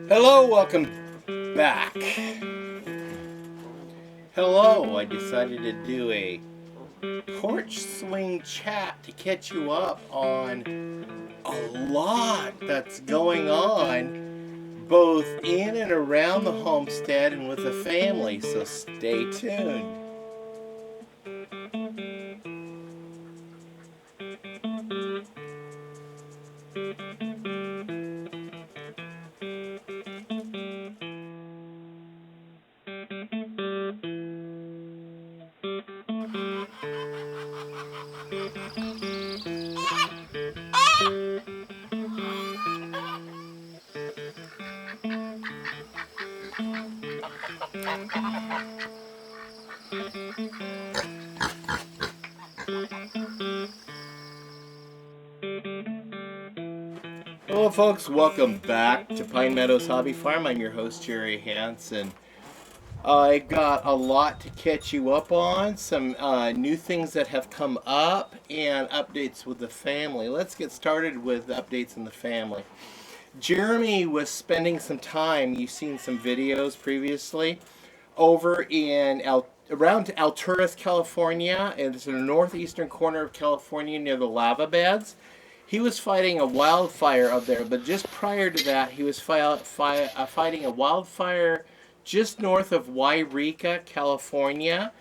Hello, welcome back. Hello, I decided to do a porch swing chat to catch you up on a lot that's going on both in and around the homestead and with the family, so stay tuned. Hello folks, welcome back to Pine Meadows Hobby Farm. I'm your host Jerry Hansen. I got a lot to catch you up on, some new things that have come up and updates with the family. Let's get started with updates in the family. Jeremy was spending some time, you've seen some videos previously, over in around Alturas, California, and it's in the northeastern corner of California near the lava beds. He was fighting a wildfire up there, but just prior to that, he was fighting a wildfire just north of Yreka, California.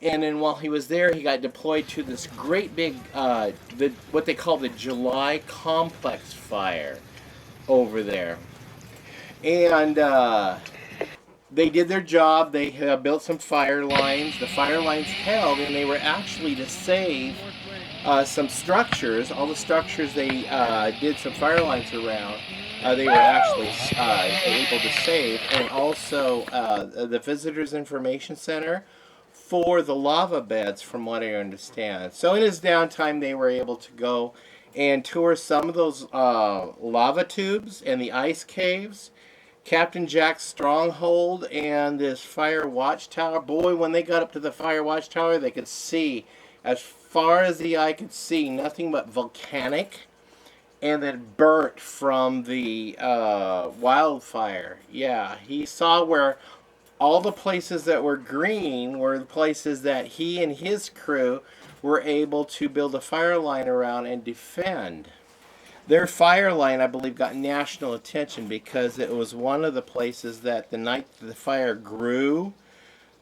And then while he was there, he got deployed to this great big, what they call the July Complex fire over there. And they did their job. They built some fire lines. The fire lines held, and they were actually to save some structures. All the structures they did some fire lines around, they were actually able to save, and also the Visitors Information Center for the lava beds, from what I understand. So in his downtime, they were able to go and tour some of those lava tubes and the ice caves, Captain Jack's stronghold, and this fire watchtower. Boy, when they got up to the fire watchtower, they could see, as far as the eye could see, nothing but volcanic, and then burnt from the wildfire. Yeah, he saw where all the places that were green were the places that he and his crew were able to build a fire line around and defend. Their fire line, I believe, got national attention because it was one of the places that the night the fire grew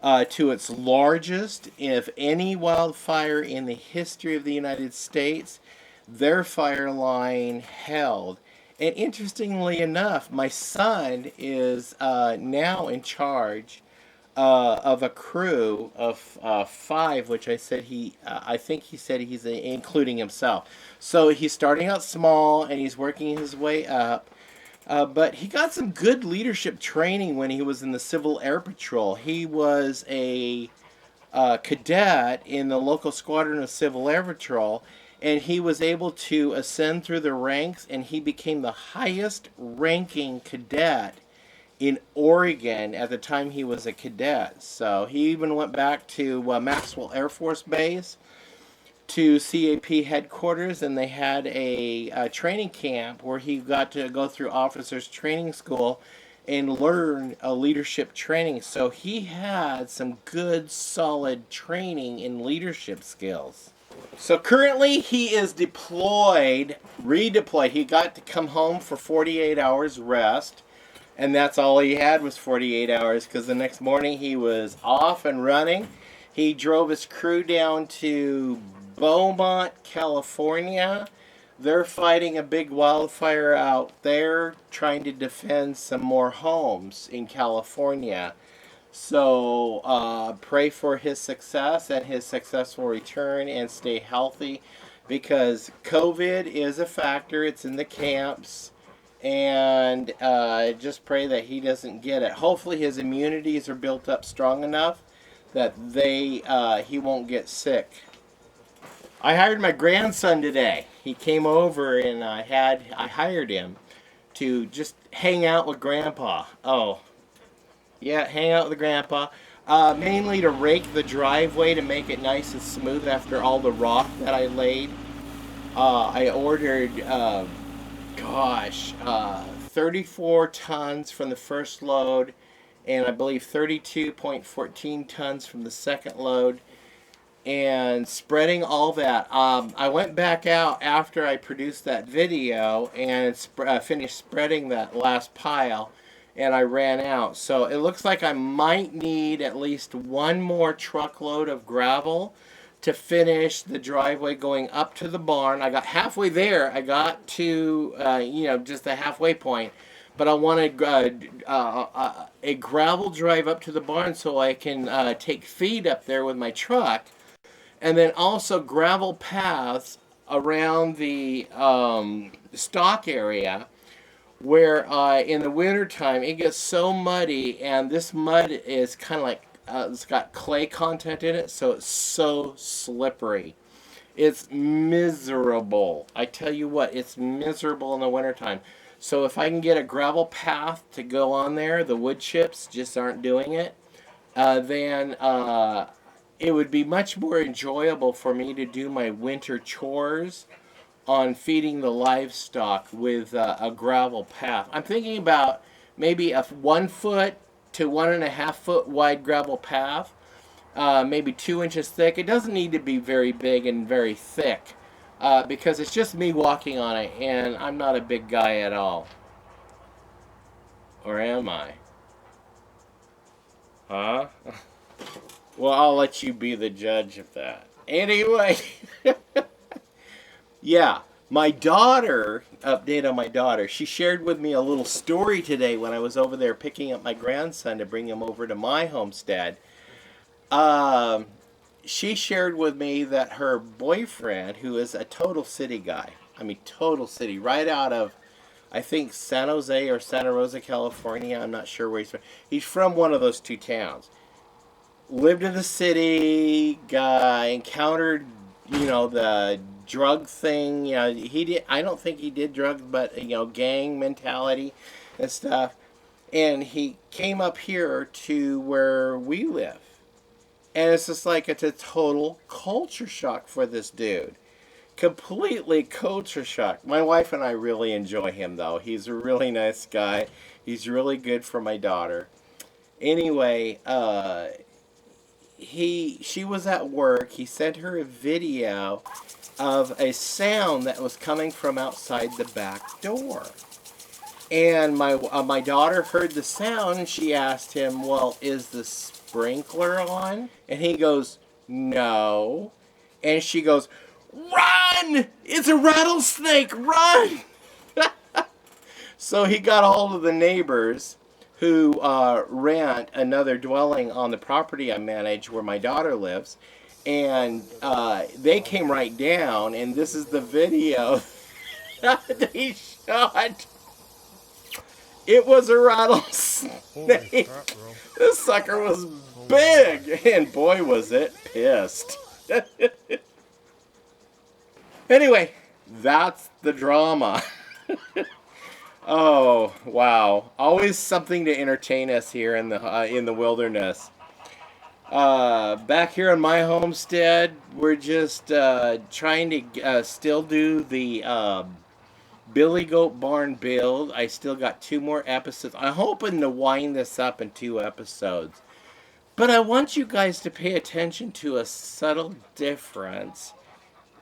to its largest, if any, wildfire in the history of the United States, their fire line held. And interestingly enough, my son is now in charge of a crew of 5, which I think he said he's including himself. So he's starting out small and he's working his way up. But he got some good leadership training when he was in the Civil Air Patrol. He was a cadet in the local squadron of Civil Air Patrol, and he was able to ascend through the ranks, and he became the highest ranking cadet in Oregon at the time he was a cadet. So he even went back to Maxwell Air Force Base, to CAP headquarters, and they had a training camp where he got to go through officers training school and learn leadership training. So he had some good solid training in leadership skills. So currently he is redeployed. He got to come home for 48 hours rest, and that's all he had was 48 hours, because the next morning he was off and running. He drove his crew down to Beaumont, California. They're fighting a big wildfire out there, trying to defend some more homes in California. So pray for his success and his successful return, and stay healthy, because COVID is a factor. It's in the camps, and just pray that he doesn't get it. Hopefully his immunities are built up strong enough that he won't get sick. I hired my grandson today. He came over, and I hired him to just hang out with Grandpa. Oh, yeah, hang out with Grandpa. Mainly to rake the driveway to make it nice and smooth after all the rock that I laid. I ordered, gosh, 34 tons from the first load, and I believe 32.14 tons from the second load. And spreading all that, I went back out after I produced that video and finished spreading that last pile, and I ran out. So it looks like I might need at least one more truckload of gravel to finish the driveway going up to the barn. I got halfway there. I got to, just the halfway point. But I wanted a gravel drive up to the barn so I can take feed up there with my truck. And then also gravel paths around the stock area where in the wintertime it gets so muddy, and this mud is kind of like, it's got clay content in it, so it's so slippery. It's miserable. I tell you what, it's miserable in the wintertime. So if I can get a gravel path to go on there, the wood chips just aren't doing it, then it would be much more enjoyable for me to do my winter chores on feeding the livestock with a gravel path. I'm thinking about maybe a 1 foot to 1.5 foot wide gravel path, maybe 2 inches thick. It doesn't need to be very big and very thick because it's just me walking on it, and I'm not a big guy at all. Or am I? Huh? Well, I'll let you be the judge of that. Anyway, yeah, my daughter, update on my daughter, she shared with me a little story today when I was over there picking up my grandson to bring him over to my homestead. She shared with me that her boyfriend, who is a total city guy, I mean total city, right out of, I think, San Jose or Santa Rosa, California, I'm not sure where he's from. He's from one of those two towns. Lived in the city, encountered, the drug thing. I don't think he did drugs, but, gang mentality and stuff. And he came up here to where we live. And it's just like it's a total culture shock for this dude. Completely culture shock. My wife and I really enjoy him, though. He's a really nice guy. He's really good for my daughter. Anyway, she was at work. He sent her a video of a sound that was coming from outside the back door. And my daughter heard the sound, and she asked him, well, is the sprinkler on? And he goes, no. And she goes, run! It's a rattlesnake! Run! So he got a hold of the neighbors who rent another dwelling on the property I manage where my daughter lives. And they came right down, and this is the video that they shot. It was a rattlesnake. This sucker was big, and boy was it pissed. Anyway, that's the drama. Oh, wow. Always something to entertain us here in the wilderness. Back here on my homestead, we're just trying to still do the Billy Goat Barn build. I still got 2 more episodes. I'm hoping to wind this up in 2 episodes. But I want you guys to pay attention to a subtle difference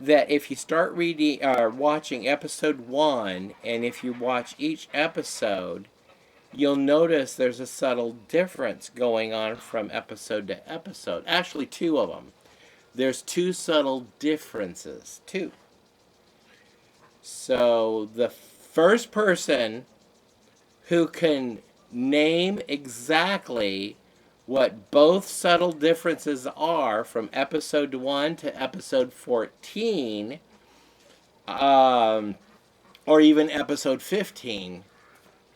that if you start watching episode 1, and if you watch each episode, you'll notice there's a subtle difference going on from episode to episode. Actually, 2 of them. There's 2 subtle differences, 2. So the first person who can name exactly what both subtle differences are from episode 1 to episode 14, or even episode 15,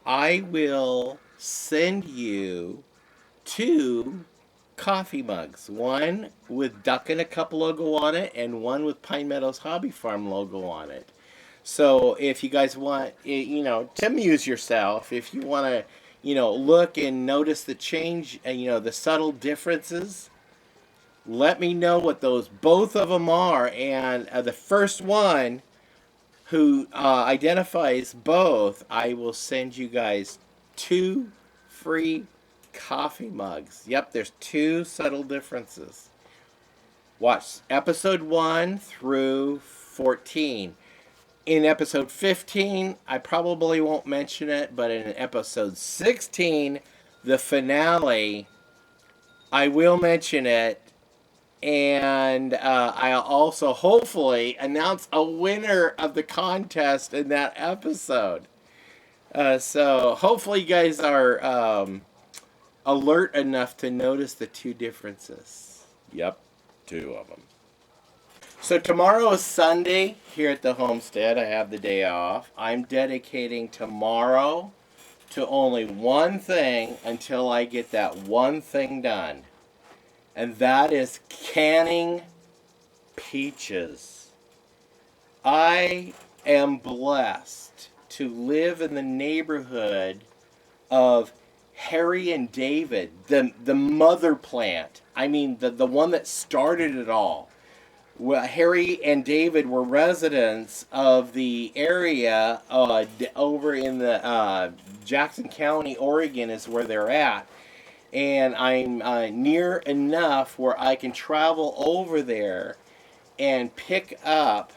I will send you 2 coffee mugs. One with Duck and a Cup logo on it, and one with Pine Meadows Hobby Farm logo on it. So if you guys want, to amuse yourself, if you want to, look and notice the change and, the subtle differences, let me know what those both of them are. And the first one who identifies both, I will send you guys 2 free coffee mugs. Yep, there's 2 subtle differences. Watch episode 1 through 14. In episode 15, I probably won't mention it, but in episode 16, the finale, I will mention it. And I'll also hopefully announce a winner of the contest in that episode. So hopefully you guys are alert enough to notice the 2 differences. Yep, 2 of them. So tomorrow is Sunday here at the homestead. I have the day off. I'm dedicating tomorrow to only one thing until I get that one thing done. And that is canning peaches. I am blessed to live in the neighborhood of Harry and David, the mother plant. I mean, the one that started it all. Well, Harry and David were residents of the area over in the Jackson County, Oregon is where they're at. And I'm near enough where I can travel over there and pick up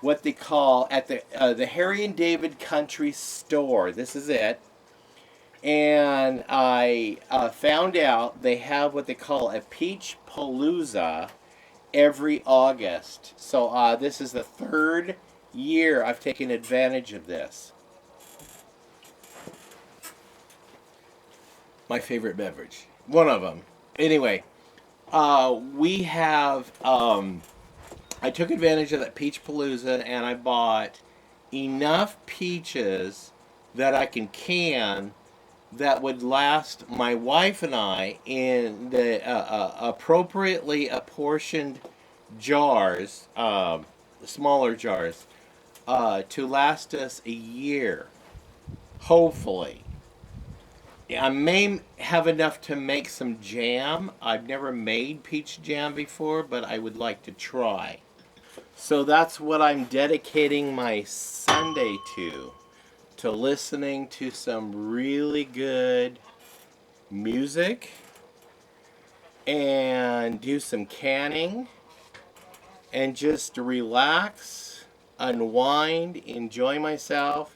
what they call at the Harry and David Country Store. This is it. And I found out they have what they call a Peach Palooza every August. So this is the 3rd year I've taken advantage of this. My favorite beverage. One of them. Anyway, we have, I took advantage of that Peach Palooza and I bought enough peaches that I can that would last my wife and I in the appropriately apportioned jars, smaller jars, to last us a year, hopefully. I may have enough to make some jam. I've never made peach jam before, but I would like to try. So that's what I'm dedicating my Sunday to listening to some really good music and do some canning and just relax, unwind, enjoy myself.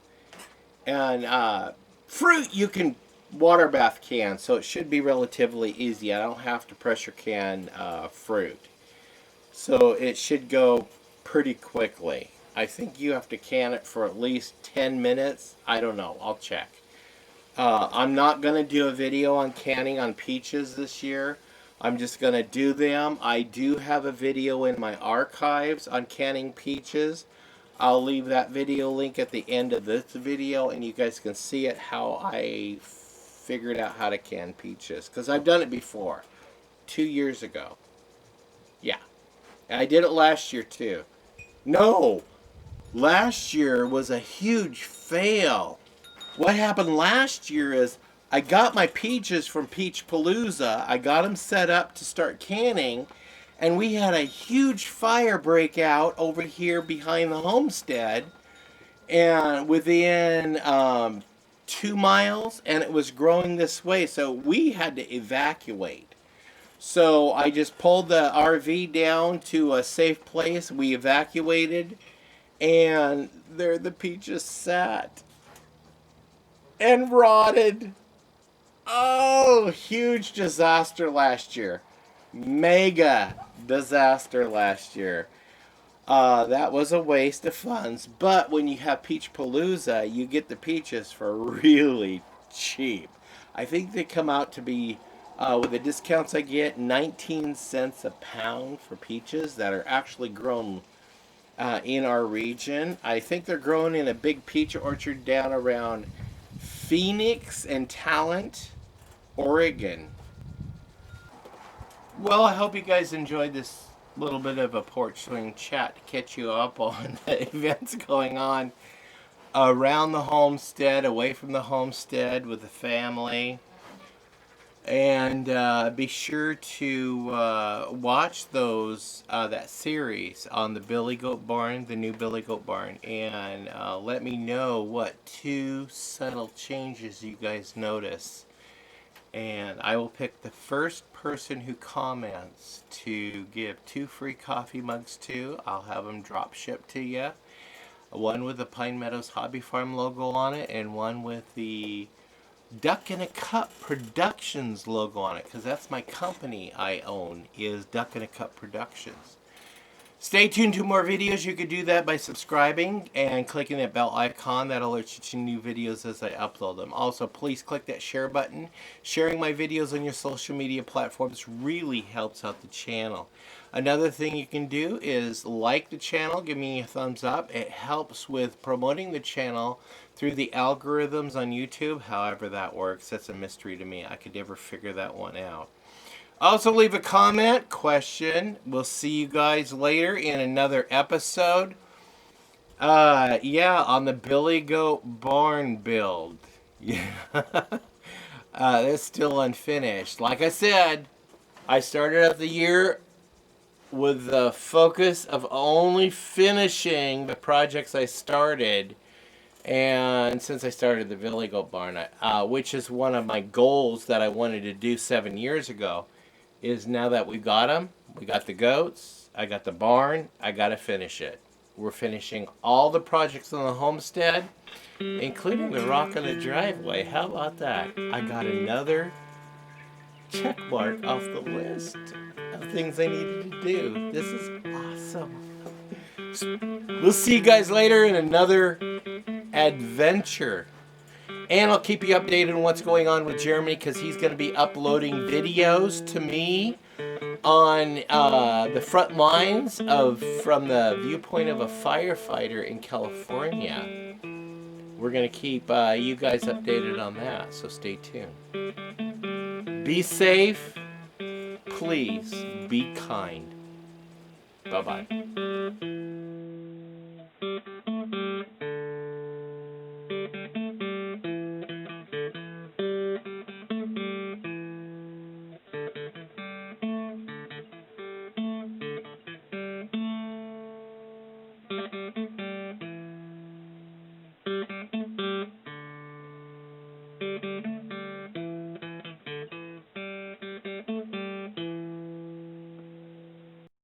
And fruit you can water bath can, so it should be relatively easy. I don't have to pressure can fruit, so it should go pretty quickly. I think you have to can it for at least 10 minutes. I don't know, I'll check. I'm not going to do a video on canning on peaches this year. I'm just going to do them. I do have a video in my archives on canning peaches. I'll leave that video link at the end of this video and you guys can see it, how I figured out how to can peaches, because I've done it before 2 years ago. Yeah, and I did it last year too. No, last year was a huge fail. What happened last year is I got my peaches from Peach Palooza. I got them set up to start canning, and we had a huge fire break out over here behind the homestead, and within 2 miles, and it was growing this way, so we had to evacuate. So I just pulled the RV down to a safe place. We evacuated, and there the peaches sat and rotted. Oh, huge disaster last year. Mega disaster last year. That was a waste of funds, but when you have Peach Palooza, you get the peaches for really cheap. I think they come out to be, with the discounts I get, 19 cents a pound for peaches that are actually grown in our region. I think they're grown in a big peach orchard down around Phoenix and Talent, Oregon. Well, I hope you guys enjoyed this little bit of a porch swing chat to catch you up on the events going on. around the homestead, away from the homestead with the family. And be sure to watch that series on the Billy Goat Barn, the new Billy Goat Barn, and let me know what 2 subtle changes you guys notice. And I will pick the first person who comments to give 2 free coffee mugs to. I'll have them drop shipped to you. One with the Pine Meadows Hobby Farm logo on it, and one with the Duck in a Cup Productions logo on it, because that's my company I own, is Duck in a Cup Productions. Stay tuned to more videos. You could do that by subscribing and clicking that bell icon. That'll alert you to new videos as I upload them. Also, please click that share button. Sharing my videos on your social media platforms really helps out the channel. Another thing you can do is like the channel, give me a thumbs up. It helps with promoting the channel through the algorithms on YouTube. However that works, that's a mystery to me. I could never figure that one out. Also leave a comment, question. We'll see you guys later in another episode. Yeah, on the Billy Goat Barn build. Yeah. That's still unfinished. Like I said, I started out the year with the focus of only finishing the projects I started. And since I started the Billy Goat Barn, which is one of my goals that I wanted to do 7 years ago, is now that we got them, we got the goats, I got the barn, I got to finish it. We're finishing all the projects on the homestead, including the rock on the driveway. How about that? I got another check mark off the list of things I needed to do. This is awesome. We'll see you guys later in another adventure. And I'll keep you updated on what's going on with Jeremy, because he's going to be uploading videos to me on the front lines from the viewpoint of a firefighter in California. We're going to keep you guys updated on that, so stay tuned. Be safe. Please be kind. Bye-bye.